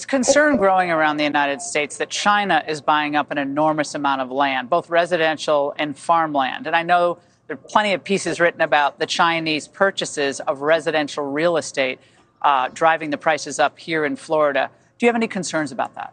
Concern growing around the United States that China is buying up an enormous amount of land, both residential and farmland. And I know there are plenty of pieces written about the Chinese purchases of residential real estate driving the prices up here in Florida. Do you have any concerns about that?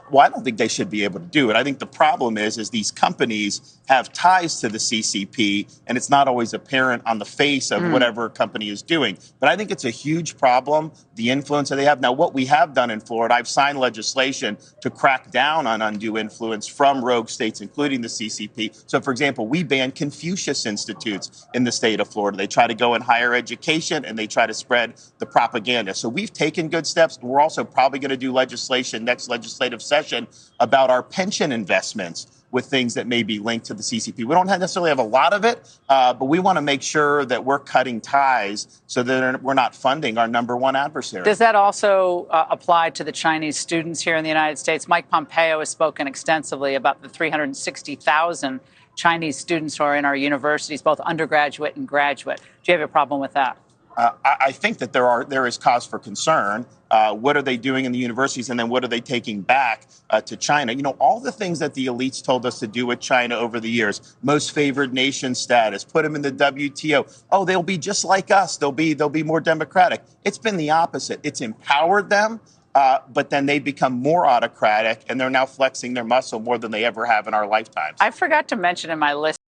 Well, I don't think they should be able to do it. I think the problem is these companies have ties to the CCP, and it's not always apparent on the face of whatever a company is doing. But I think it's a huge problem, the influence that they have. Now, what we have done in Florida, I've signed legislation to crack down on undue influence from rogue states, including the CCP. So, for example, we ban Confucius institutes in the state of Florida. They try to go in higher education, and they try to spread the propaganda. So we've taken good steps. We're also probably going to do legislation next legislative session about our pension investments with things that may be linked to the CCP. We don't necessarily have a lot of it, but we want to make sure that we're cutting ties so that we're not funding our number one adversary. Does that also apply to the Chinese students here in the United States? Mike Pompeo has spoken extensively about the 360,000 Chinese students who are in our universities, both undergraduate and graduate. Do you have a problem with that? I think that there is cause for concern. What are they doing in the universities, and then what are they taking back to China? You know, all the things that the elites told us to do with China over the years: most favored nation status, put them in the WTO. Oh, they'll be just like us. They'll be more democratic. It's been the opposite. It's empowered them. But then they become more autocratic, and they're now flexing their muscle more than they ever have in our lifetimes. I forgot to mention in my list